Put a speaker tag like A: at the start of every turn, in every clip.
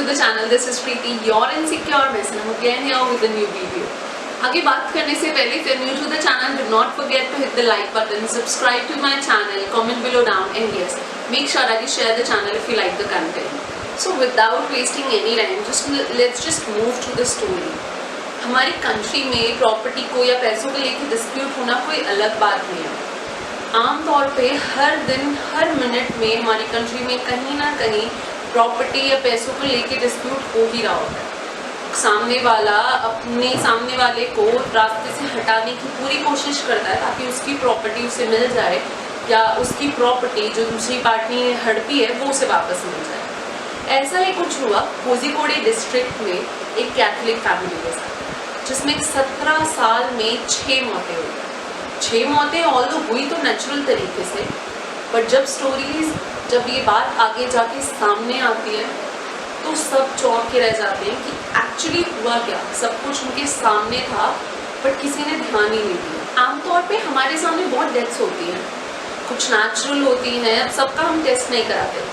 A: the channel. This is Preeti, your insecure miss, and I'm again here with a new video. आगे बात करने से पहले, if you're new to the channel, do not forget to hit the like button, subscribe to my channel, comment below down, and yes, make sure that you share the channel if you like the content. So without wasting any time, let's just move to the story. हमारी country में property को या पैसों को लेकर dispute होना कोई अलग बात नहीं है। आमतौर पे हर दिन हर मिनट में हमारी कंट्री में कहीं ना कहीं प्रॉपर्टी या पैसों को लेकर डिस्प्यूट हो ही रहा होता है। सामने वाला अपने सामने वाले को रास्ते से हटाने की पूरी कोशिश करता है ताकि उसकी प्रॉपर्टी उसे मिल जाए या उसकी प्रॉपर्टी जो दूसरी पार्टी ने हड़पी है वो उसे वापस मिल जाए। ऐसा ही कुछ हुआ कोझिकोड डिस्ट्रिक्ट में एक कैथोलिक फैमिली के साथ, जिसमें 17 साल में 6 मौतें हुई। 6 मौतें ऑल्दो हुई तो नेचुरल तरीके से, बट जब ये बात आगे जाके सामने आती है तो सब चौंक के रह जाते हैं कि एक्चुअली हुआ क्या। सब कुछ उनके सामने था बट किसी ने ध्यान ही नहीं दिया। आमतौर पे हमारे सामने बहुत डेथ्स होती हैं, कुछ नेचुरल होती हैं। अब सबका हम टेस्ट नहीं कराते,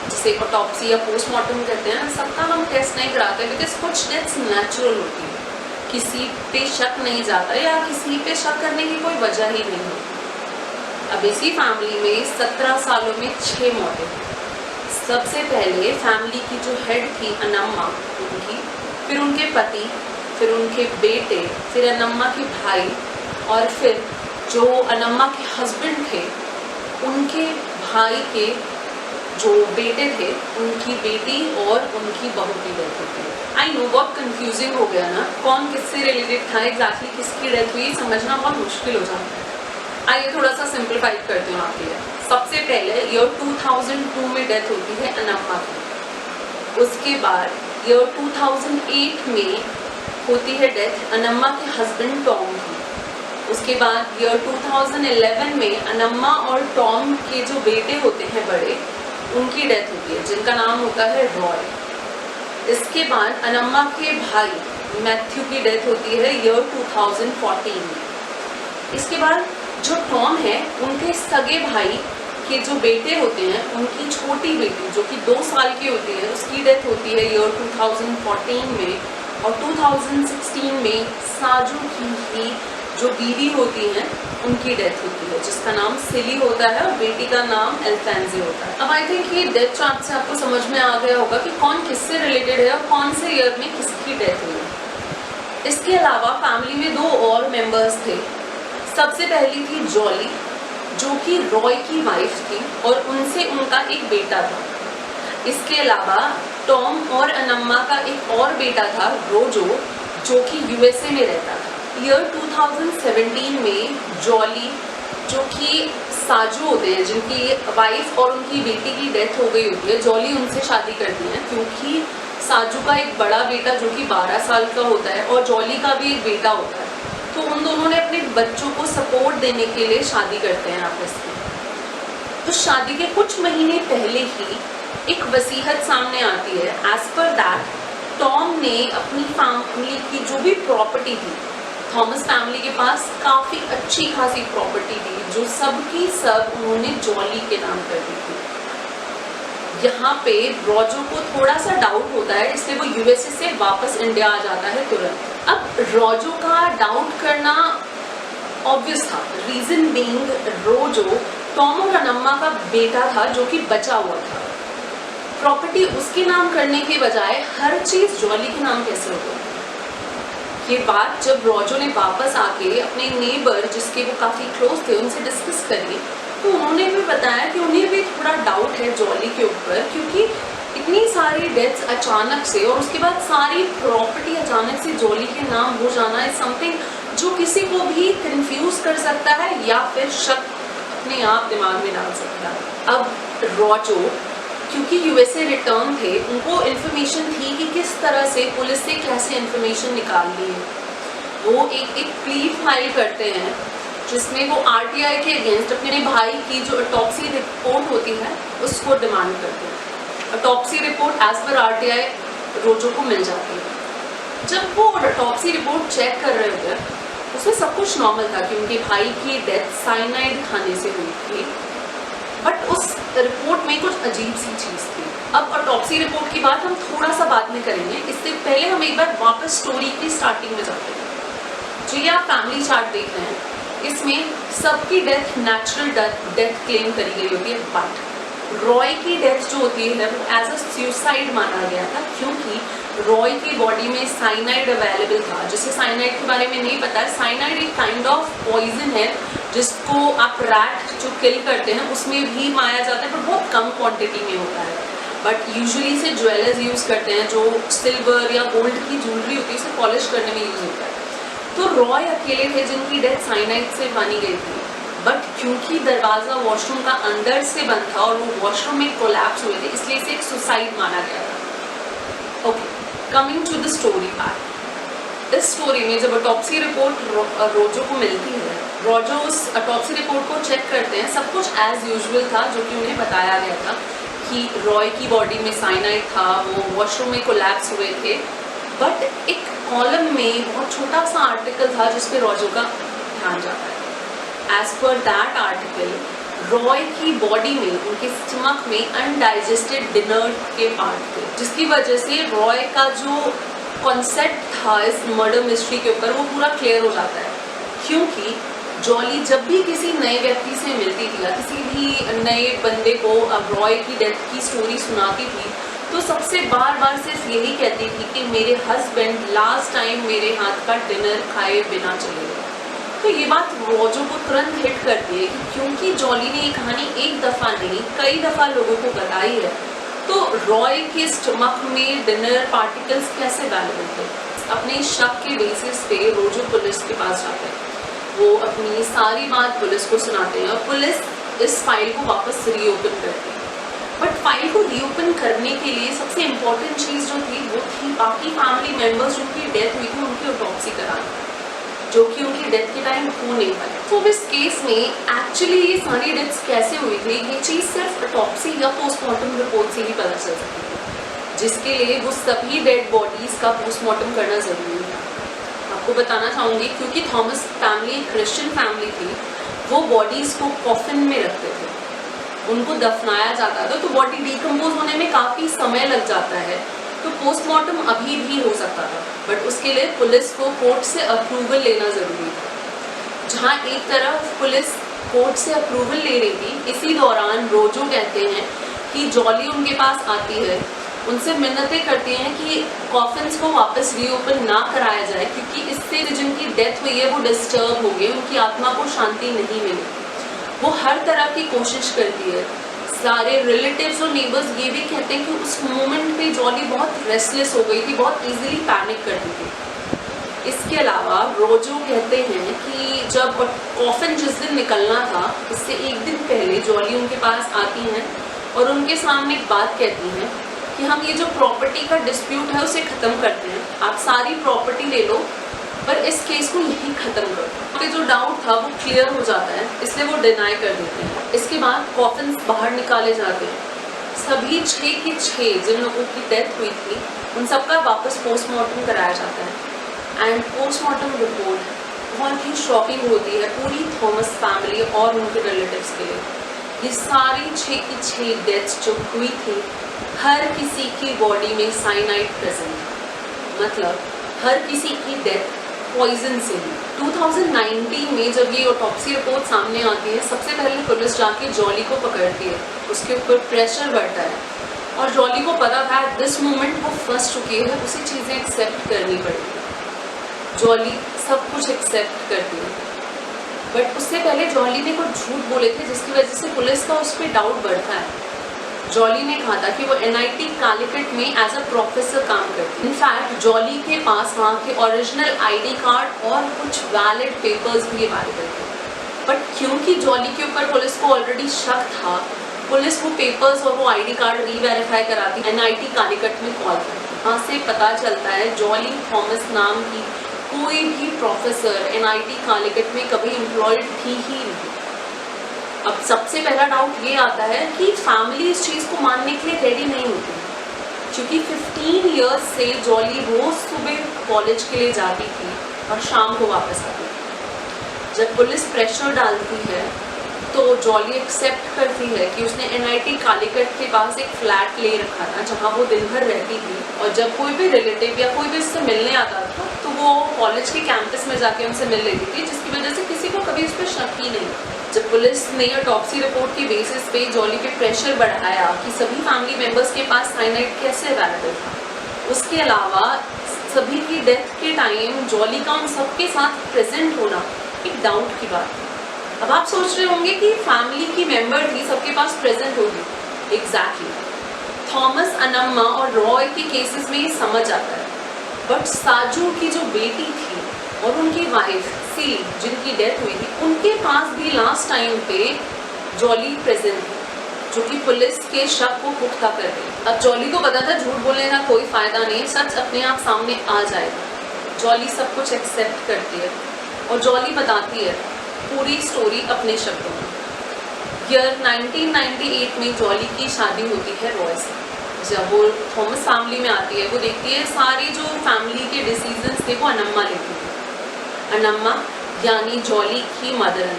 A: जिसे ऑटोप्सी या पोस्टमार्टम कहते हैं, सबका हम टेस्ट नहीं कराते बिकॉज कुछ डेथ्स नेचुरल होती है, किसी पे शक नहीं जाता या किसी पे शक करने की कोई वजह ही नहीं होती। अब इसी फैमिली में 17 सालों में 6 मौतें। सबसे पहले फैमिली की जो हेड थी अनम्मा, उनकी, फिर उनके पति, फिर उनके बेटे, फिर अनम्मा के भाई, और फिर जो अनम्मा के हस्बैंड थे उनके भाई के जो बेटे थे, उनकी बेटी और उनकी बहू की डेथ होती है। आई नो बहुत कंफ्यूजिंग हो गया ना, कौन किससे रिलेटेड था, एग्जैक्टली किसकी डेथ हुई समझना बहुत मुश्किल हो जाता है। आइए थोड़ा सा सिंप्लीफाइड करती हूँ आपके लिए। सबसे पहले ईयर 2002 में डेथ होती है अनम्मा की। उसके बाद ईयर 2008 में होती है डेथ अनम्मा के हस्बैंड टॉम की। उसके बाद ईयर 2011 में अनम्मा और टॉम के जो बेटे होते हैं बड़े, उनकी डेथ होती है, जिनका नाम होता है रॉय। इसके बाद अनम्मा के भाई मैथ्यू की डेथ होती है ईयर 2014 में। इसके बाद जो टॉम है, उनके सगे भाई के जो बेटे होते हैं, उनकी छोटी बेटी जो कि 2 साल की होती है, उसकी डेथ होती है ईयर 2014 में। और 2016 में साजू की ही जो बीवी होती हैं, उनकी डेथ होती है, जिसका नाम सिली होता है और बेटी का नाम एल्फेंजे होता है। अब आई थिंक ये डेथ चार्ट से आपको समझ में आ गया होगा कि कौन किससे रिलेटेड है और कौन से ईयर में किसकी डेथ हुई है। इसके अलावा फैमिली में 2 और मेंबर्स थे। सबसे पहली थी जॉली, जो कि रॉय की वाइफ थी और उनसे उनका एक बेटा था। इसके अलावा टॉम और अनम्मा का एक और बेटा था रोजो, जो कि यूएसए में रहता था। ईयर 2017 में जॉली, जो कि साजू होते हैं, जिनकी वाइफ और उनकी बेटी की डेथ हो गई होती है, जॉली उनसे शादी करती हैं क्योंकि साजू का एक बड़ा बेटा जो कि 12 साल का होता है और जॉली का भी एक बेटा होता है, तो उन दोनों ने अपने बच्चों को सपोर्ट देने के लिए शादी करते हैं आपस में। तो शादी के कुछ महीने पहले ही एक वसीयत सामने आती है। एज पर दैट टॉम ने अपनी फैमिली की जो भी प्रॉपर्टी थी, थॉमस फैमिली के पास काफ़ी अच्छी खासी प्रॉपर्टी थी, जो सब की सब उन्होंने जॉली के नाम कर दी थी। यहाँ पे रोजो को थोड़ा सा डाउट होता है, इसलिए वो यूएसए से वापस इंडिया आ जाता है तुरंत। अब रोजो का डाउट करना ऑब्वियस था, रीजन बीइंग रोजो टॉम और अनम्मा का बेटा था जो कि बचा हुआ था। प्रॉपर्टी उसके नाम करने के बजाय हर चीज़ जॉली के नाम कैसे होगा। ये बात जब रोजो ने वापस आके अपने नेबर, जिसके वो काफ़ी क्लोज थे, उनसे डिस्कस करी, तो उन्होंने भी बताया कि उन्हें भी थोड़ा डाउट है जॉली के ऊपर, क्योंकि इतनी सारी डेथ्स अचानक से और उसके बाद सारी प्रॉपर्टी अचानक से जॉली के नाम हो जाना इज समथिंग जो किसी को भी कंफ्यूज कर सकता है या फिर शक अपने आप दिमाग में डाल सकता है। अब रोजो क्योंकि यूएसए रिटर्न थे, उनको इन्फॉर्मेशन थी कि किस तरह से पुलिस से कैसे इन्फॉर्मेशन निकालनी है। वो एक प्ली फाइल करते हैं जिसमें वो आरटीआई के अगेंस्ट अपने भाई की जो ऑटोप्सी रिपोर्ट होती है उसको डिमांड करते हैं। ऑटोप्सी रिपोर्ट एज पर आरटीआई रोजो को मिल जाती है। जब वो ऑटोप्सी रिपोर्ट चेक कर रहे होते हैं, उसमें सब कुछ नॉर्मल था कि उनके भाई की डेथ साइनाइड खाने से हुई थी, बट उस रिपोर्ट में कुछ अजीब सी चीज़ थी। अब ऑटोप्सी रिपोर्ट की बात हम थोड़ा सा बाद में करेंगे, इससे पहले हम एक बार वापस स्टोरी की स्टार्टिंग में जाते हैं। जो ये आप फैमिली चार्ट देख रहे हैं, इसमें सबकी डेथ नेचुरल डेथ क्लेम करी गई होती है, बट रॉय की डेथ जो होती है वो एज अ सुसाइड माना गया था, क्योंकि रॉय की बॉडी में साइनाइड अवेलेबल था। जिसे साइनाइड के बारे में नहीं पता है, साइनाइड एक काइंड ऑफ पॉइजन है जिसको आप रैट जो किल करते हैं उसमें भी माया जाता है, पर बहुत कम क्वांटिटी में होता है। बट यूजुअली से ज्वेलर्स यूज़ करते हैं, जो सिल्वर या गोल्ड की ज्वेलरी होती है उसे पॉलिश करने में यूज़ होता है। तो रॉय अकेले थे जिनकी डेथ साइनाइड से मानी गई थी, बट क्योंकि दरवाज़ा वॉशरूम का अंदर से बंद था और वो वॉशरूम में कोलैप्स हुए थे, इसलिए इसे एक सुसाइड माना गया था। Okay, coming to the story part. इस स्टोरी में जब ऑटोप्सी रिपोर्ट रोजो को मिलती है, रोजो उस ऑटोप्सी रिपोर्ट को चेक करते हैं। सब कुछ एज यूजुअल था जो कि उन्हें बताया गया था कि रॉय की बॉडी में साइनाइड था, वो वॉशरूम में कोलैप्स हुए थे। बट एक कॉलम में बहुत छोटा सा आर्टिकल था जिस पे रोजो का ध्यान जाता है। As per that article, Roy की बॉडी में, उनके स्टमक में अनडाइजेस्टेड डिनर के पार्ट थे, जिसकी वजह से रॉय का जो कॉन्सेप्ट था इस मर्डर मिस्ट्री के ऊपर वो पूरा क्लियर हो जाता है। क्योंकि जॉली जब भी किसी नए व्यक्ति से मिलती थी या किसी भी नए बंदे को अब रॉय की डेथ की स्टोरी सुनाती थी, तो सबसे बार बार सिर्फ यही कहती थी कि मेरे हस्बैंड लास्ट टाइम मेरे हाथ का डिनर खाए बिना चले गए। तो ये बात रोजो को तुरंत हिट करती है कि क्योंकि जॉली ने ये कहानी एक दफ़ा नहीं कई दफ़ा लोगों को बताई है, तो रॉय के स्टमक में डिनर पार्टिकल्स कैसे अवेलेबल थे। अपने शक के बेसिस पे रोजो पुलिस के पास जाते हैं, वो अपनी सारी बात पुलिस को सुनाते हैं और पुलिस इस फाइल को वापस रीओपन करती है। बट फाइल को रीओपन करने के लिए सबसे इम्पॉर्टेंट चीज़ जो थी वो थी बाकी फैमिली मेम्बर्स जिनकी डेथ हुई थी उनकी ऑटोप्सी कराना, जो कि उनकी डेथ के टाइम हो नहीं पाई। तो इस केस में एक्चुअली ये सारी डेथ्स कैसे हुई थी, ये चीज़ सिर्फ ऑटोप्सी या पोस्टमार्टम रिपोर्ट से ही पता चल सकती थी, जिसके लिए वो सभी डेड बॉडीज़ का पोस्टमार्टम करना ज़रूरी था। आपको बताना चाहूँगी, क्योंकि थॉमस फैमिली एक क्रिश्चियन फैमिली थी, वो बॉडीज़ को कॉफिन में रखते थे, उनको दफनाया जाता था, तो बॉडी डिकम्पोज होने में काफ़ी समय लग जाता है, तो पोस्टमार्टम अभी भी हो सकता था, बट उसके लिए पुलिस को कोर्ट से अप्रूवल लेना ज़रूरी था। जहाँ एक तरफ पुलिस कोर्ट से अप्रूवल ले रही थी, इसी दौरान रोजो कहते हैं कि जॉली उनके पास आती है, उनसे मिन्नतें करती हैं कि कॉफिन्स को वापस रीओपन ना कराया जाए, क्योंकि इससे जिनकी डेथ हुई है वो डिस्टर्ब हो गए, उनकी आत्मा को शांति नहीं मिली। वो हर तरह की कोशिश करती है। सारे रिलेटिव्स और नेबर्स ये भी कहते हैं कि उस मोमेंट पे जॉली बहुत रेस्टलेस हो गई थी, बहुत इजीली पैनिक करती थी। इसके अलावा रोजो कहते हैं कि जब कॉफिन जिस दिन निकलना था, इससे एक दिन पहले जॉली उनके पास आती हैं और उनके सामने एक बात कहती हैं कि हम ये जो प्रॉपर्टी का डिस्प्यूट है उसे ख़त्म करते हैं, आप सारी प्रॉपर्टी ले लो, पर इस केस को यहीं ख़त्म करो। पे जो डाउट था वो क्लियर हो जाता है, इसलिए वो डिनाई कर देते हैं। इसके बाद कॉफिन बाहर निकाले जाते हैं। सभी 6 के 6 जिन लोगों की डेथ हुई थी उन सबका वापस पोस्टमार्टम कराया जाता है। एंड पोस्टमार्टम रिपोर्ट बहुत ही शॉकिंग होती है पूरी थॉमस फैमिली और उनके रिलेटिव्स के लिए। ये सारी 6 की 6 डेथ्स जो हुई थी, हर किसी की बॉडी में साइनाइड प्रेजेंट था, मतलब हर किसी की डेथ पॉइजन से हुई। 2019 में जब ये ऑटोप्सी रिपोर्ट सामने आती है, सबसे पहले पुलिस जाके जॉली को पकड़ती है, उसके ऊपर प्रेशर बढ़ता है और जॉली को पता था एट दिस मोमेंट वो फंस चुकी है, उसे चीज़ें एक्सेप्ट करनी पड़ेगी। जॉली सब कुछ एक्सेप्ट करती है, बट उससे पहले जॉली ने कुछ झूठ बोले थे जिसकी वजह से पुलिस का उस पर डाउट बढ़ता है। जॉली ने कहा था कि वो NIT कालीकट में एज अ प्रोफेसर काम करती है। इनफैक्ट जॉली के पास वहाँ के ओरिजिनल ID कार्ड और कुछ वैलिड पेपर्स भी अवेलेबल थे, बट क्योंकि जॉली के ऊपर पुलिस को ऑलरेडी शक था, पुलिस वो पेपर्स और वो ID कार्ड रीवेरीफाई कराती NIT कालीकट में कॉल करती। वहाँ से पता चलता है जॉली थॉमस नाम की कोई भी प्रोफेसर NIT कालीकट में कभी एम्प्लॉयड थी ही नहीं। अब सबसे पहला डाउट ये आता है कि फैमिली इस चीज़ को मानने के लिए रेडी नहीं होती, क्योंकि 15 इयर्स से जॉली रोज़ सुबह कॉलेज के लिए जाती थी और शाम को वापस आती थी। जब पुलिस प्रेशर डालती है तो जॉली एक्सेप्ट करती है कि उसने NIT कालीकट के पास एक फ्लैट ले रखा था जहाँ वो दिन भर रहती थी, और जब कोई भी रिलेटिव या कोई भी उससे मिलने आता था तो वो कॉलेज के कैंपस में जाके उनसे मिल लेती थी, जिसकी वजह से किसी को कभी उस पर शक ही नहीं। जब पुलिस ने ऑटोप्सी रिपोर्ट की बेसिस पे जॉली पे प्रेशर बढ़ाया कि सभी फैमिली मेम्बर्स के पास साइनाइड कैसे अवेलेबल था, उसके अलावा सभी की डेथ के टाइम जॉली का उन सबके साथ प्रेजेंट होना एक डाउट की बात है। अब आप सोच रहे होंगे कि फैमिली की मेंबर थी, सबके पास प्रेजेंट होगी। एग्जैक्टली थॉमस, अनम्मा और रॉय के केसेस में ये समझ आता है, बट साजू की जो बेटी थी और उनकी वाइफ सी जिनकी डेथ हुई थी, उनके पास भी लास्ट टाइम पे जॉली प्रेजेंट थी, जो कि पुलिस के शक को पुख्ता कर रही। अब जॉली को पता था झूठ बोलने का कोई फायदा नहीं, सच अपने आप सामने आ जाएगा। जॉली सब कुछ एक्सेप्ट करती है और जॉली बताती है पूरी स्टोरी अपने शब्दों में। ईयर 1998 में जॉली की शादी होती है रॉय से। जब वो थॉमस फैमिली में आती है, वो देखती है सारे जो फैमिली के डिसीजंस थे वो अनम्मा लेती थी। अनम्मा यानी जॉली की मदर,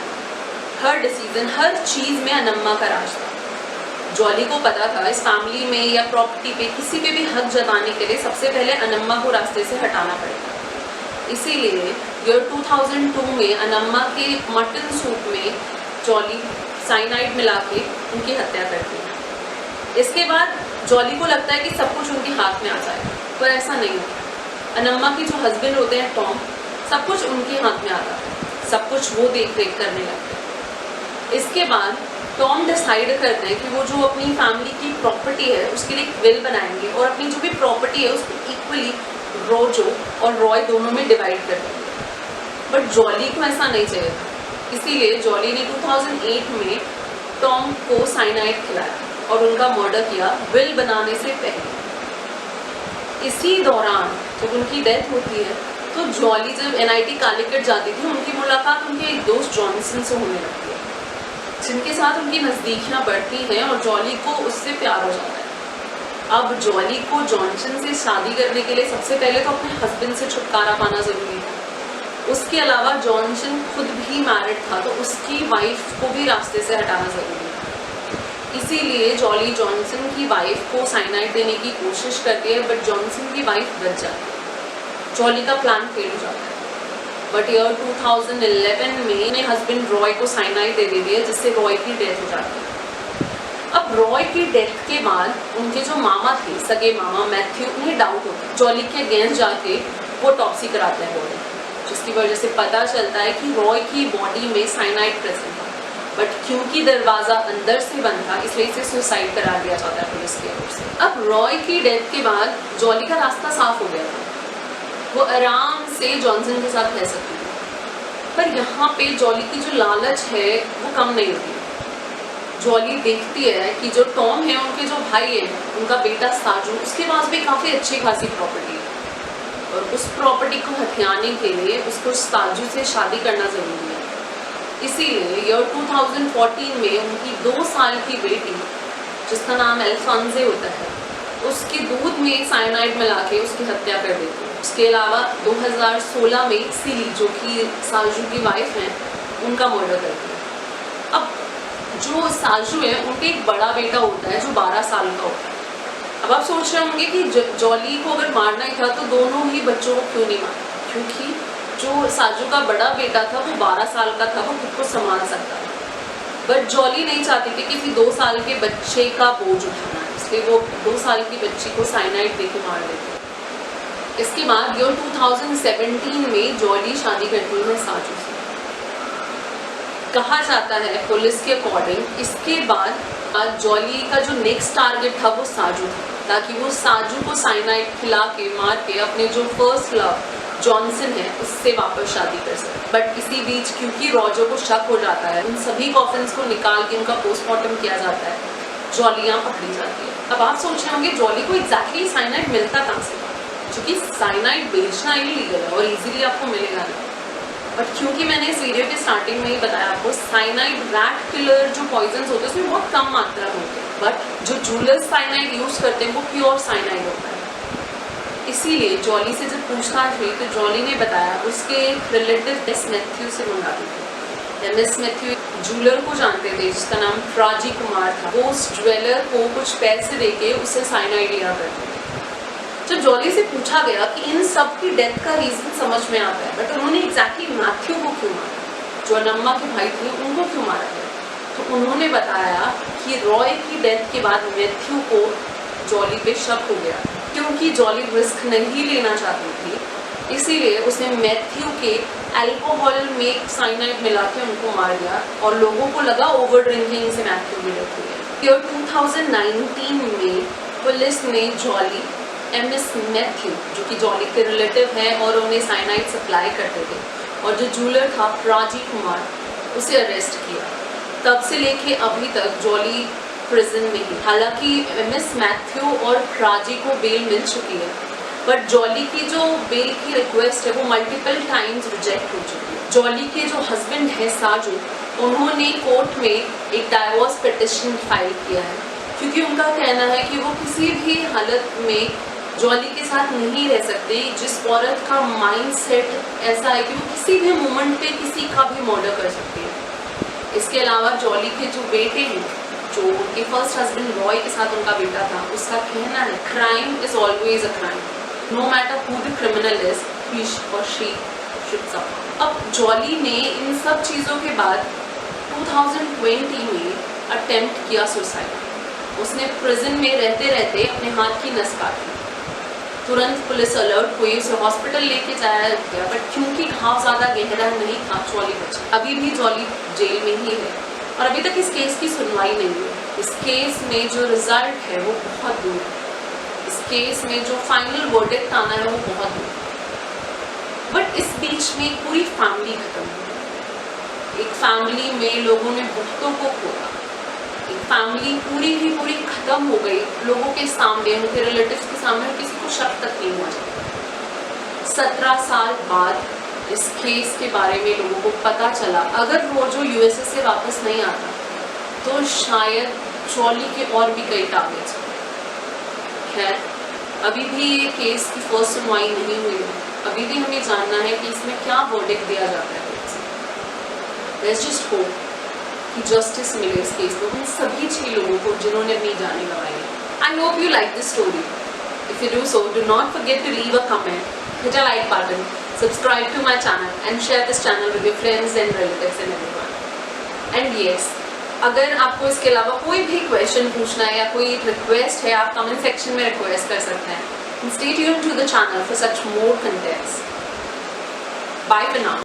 A: हर डिसीजन, हर चीज़ में अनम्मा का राज था। जॉली को पता था इस फैमिली में या प्रॉपर्टी पे किसी पे भी हक जताने के लिए सबसे पहले अनम्मा को रास्ते से हटाना पड़ेगा। इसीलिए ईयर 2002 में अनम्मा के मटन सूप में जॉली साइनाइड मिला के उनकी हत्या करती है। इसके बाद जॉली को लगता है कि सब कुछ उनके हाथ में आ जाएगा, पर ऐसा नहीं होता। अनम्मा के जो हस्बैंड होते हैं टॉम, सब कुछ उनके हाथ में आता है, सब कुछ वो देख रेख करने लगते हैं। इसके बाद टॉम डिसाइड करते हैं कि वो जो अपनी फैमिली की प्रॉपर्टी है उसके लिए एक विल बनाएंगे और अपनी जो भी प्रॉपर्टी है उसको इक्वली रोजो और रॉय दोनों में डिवाइड कर देंगे। बट जॉली को ऐसा नहीं चाहिए था, इसीलिए जॉली ने 2008 में टॉम को साइनाइड खिलाया और उनका मर्डर किया विल बनाने से पहले। इसी दौरान जब उनकी डेथ होती है तो जॉली जब NIT कालीकट जाती थी, उनकी मुलाकात उनके एक दोस्त जॉनसन से होने लगती है, जिनके साथ उनकी नज़दीकियाँ बढ़ती हैं और जॉली को उससे प्यार हो जाता है। अब जॉली को जॉनसन से शादी करने के लिए सबसे पहले तो अपने हस्बैंड से छुटकारा पाना ज़रूरी था। उसके अलावा जॉनसन खुद भी मैरिड था, तो उसकी वाइफ को भी रास्ते से हटाना ज़रूरी था। इसीलिए जॉली जॉनसन की वाइफ को साइनाइड देने की कोशिश करती है, बट जॉनसन की वाइफ बच जाती है। जॉली का प्लान फेल हो जाता है। बट ईयर 2011 में अपने हस्बैंड रॉय को साइनाइड दे देती है, जिससे रॉय की डेथ हो जाती है। अब रॉय की डेथ के बाद उनके जो मामा थे, सगे मामा मैथ्यू, उन्हें डाउट होता है। जॉली के अगेंस्ट जाके वो टॉप्सी कराते हैं बॉडी, जिसकी वजह से पता चलता है कि रॉय की बॉडी में साइनाइड प्रेजेंट था, बट क्योंकि दरवाज़ा अंदर से बंद था इसलिए इसे सुसाइड करा दिया जाता है पुलिस की ओर से। अब रॉय की डेथ के बाद जॉली का रास्ता साफ हो गया था, वो आराम से जॉनसन के साथ रह सकती थी, पर यहाँ पे जॉली की जो लालच है वो कम नहीं होती। जॉली देखती है कि जो टॉम है, उनके जो भाई हैं, उनका बेटा साजू, उसके पास भी काफ़ी अच्छी खासी प्रॉपर्टी है और उस प्रॉपर्टी को हथियाने के लिए उसको साजू से शादी करना ज़रूरी है। इसीलिए ईयर 2014 में उनकी 2 साल की बेटी, जिसका नाम अल्फांजे होता है, उसके दूध में साइनाइड मिला के उसकी हत्या कर देती है। उसके अलावा 2016 में सिली, जो कि साजू की वाइफ हैं, उनका मर्डर करती है। अब जो साजू है, उनके एक बड़ा बेटा होता है जो 12 साल का होता है। अब आप सोच रहे होंगे कि जॉली को अगर मारना ही था तो दोनों ही बच्चों को क्यों नहीं मारा, क्योंकि जो साजू का बड़ा बेटा था वो 12 साल का था, वो खुद को संभाल सकता था। बट जॉली नहीं चाहती थी किसी 2 साल के बच्चे का बोझ उठाना, इसलिए वो 2 साल की बच्ची को साइनाइड देके मार देती। इसके बाद ईयर 2017 में जॉली शादी करती है साजू से। कहा जाता है पुलिस के अकॉर्डिंग इसके बाद जॉली का जो नेक्स्ट टारगेट था वो साजू था, ताकि वो साजू को साइनाइड खिला के मार के अपने जो फर्स्ट लव जॉनसन है उससे वापस शादी कर सके। बट इसी बीच क्योंकि रॉजो को शक हो जाता है, उन सभी कॉफिन्स को निकाल के उनका पोस्टमार्टम किया जाता है, जॉली यहाँ पकड़ी जाती है। अब आप सोच रहे होंगे जॉली को एग्जैक्टली साइनाइड मिलता कहाँ से, क्योंकि साइनाइड बेचना इलीगल है और इजीली आपको मिलेगा नहीं। बट क्योंकि मैंने इस वीडियो के स्टार्टिंग में ही बताया आपको, साइनाइड रैट किलर जो पॉइजन्स होते हैं उसमें बहुत कम मात्रा में होते हैं, बट जो जूलर्स साइनाइड यूज़ करते हैं वो प्योर साइनाइड होता है। इसीलिए जॉली से जब पूछताछ हुई तो जॉली ने बताया उसके रिलेटिव टेस मैथ्यू से मंगाती थी। एमएस मैथ्यू ज्वेलर को जानते थे जिसका नाम प्राजी कुमार था। वो उस ज्वेलर को कुछ पैसे देके उससे साइनाइड लिया करते थे। जब जॉली से पूछा गया कि इन सब की डेथ का रीजन समझ में आता है, बट उन्होंने एग्जैक्टली मैथ्यू को क्यों मारा, जो अनम्मा के भाई थे उनको क्यों मारा गया, तो उन्होंने बताया कि रॉय की डेथ के बाद मैथ्यू को जॉली पे शक हो गया, क्योंकि जॉली रिस्क नहीं लेना चाहती थी, इसीलिए उसने मैथ्यू के अल्कोहल में साइनाइड मिला के उनको मार दिया और लोगों को लगा ओवर ड्रिंकिंग से मैथ्यू की डेथ हुई है। ईयर 2019 में पुलिस ने जॉली, एमएस मैथ्यू जो कि जॉली के रिलेटिव हैं और उन्हें साइनाइड सप्लाई करते थे, और जो ज्वेलर था प्राजी कुमार, उसे अरेस्ट किया। तब से लेके अभी तक जॉली प्रिजन में ही। हालांकि एमएस मैथ्यू और प्राजी को बेल मिल चुकी है, बट जॉली की जो बेल की रिक्वेस्ट है वो मल्टीपल टाइम्स रिजेक्ट हो चुकी है। जॉली के जो हस्बैंड है साजू, उन्होंने कोर्ट में एक डाइवोर्स पिटिशन फाइल किया है, क्योंकि उनका कहना है कि वो किसी भी हालत में जॉली के साथ नहीं रह सकते जिस औरत का माइंड सेट ऐसा है कि वो किसी भी मोमेंट पे किसी का भी मर्डर कर सकती है। इसके अलावा जॉली के जो बेटे हैं, जो उनके फर्स्ट हस्बैंड रॉय के साथ उनका बेटा था, उसका कहना है crime is always a crime, no matter who the criminal is, he और शी शुड सफर। अब जॉली ने इन सब चीज़ों के बाद 2020 में अटेम्प्ट किया सुसाइड। उसने प्रिजन में रहते रहते अपने हाथ की नस काटी। तुरंत पुलिस अलर्ट हुई, उसे हॉस्पिटल लेके जाया गया, बट क्योंकि घाव ज़्यादा गहरा नहीं था, जॉली बची। अभी भी जॉली जेल में ही है और अभी तक इस केस की सुनवाई नहीं हुई। इस केस में जो रिजल्ट है वो बहुत दूर है। इस केस में जो फाइनल वर्डिक्ट आना है वो बहुत दूर है। बट इस बीच में पूरी फैमिली खत्म हुई। एक फैमिली में लोगों ने बहुतों को खोया। एक फैमिली पूरी की पूरी खत्म हो गई लोगों के सामने, उनके रिलेटिव्स के सामने, किसी को शक तक नहीं हुआ। 17 साल बाद इस केस के बारे में लोगों को पता चला। अगर वो जो यूएसए से वापस नहीं आता तो शायद जॉली के और भी कई टारगेट्स। खैर, अभी भी ये केस की फर्स्ट सुनवाई नहीं हुई है। अभी भी हमें जानना है कि इसमें क्या वर्डिक्ट दिया जाता है। लेट्स जस्ट होप कि जस्टिस मिले इस केस में उन सभी 6 लोगों को जिन्होंने अपनी जानें गंवाई है। I hope you like this story. If you do so, do not forget to leave a comment, hit a like button, subscribe to my channel and share this channel with your friends and relatives and everyone. And yes, अगर आपको इसके अलावा कोई भी question पूछना है या कोई रिक्वेस्ट है, आप कमेंट सेक्शन में रिक्वेस्ट कर सकते हैं। Stay tuned to the channel for such more contents. Bye for now.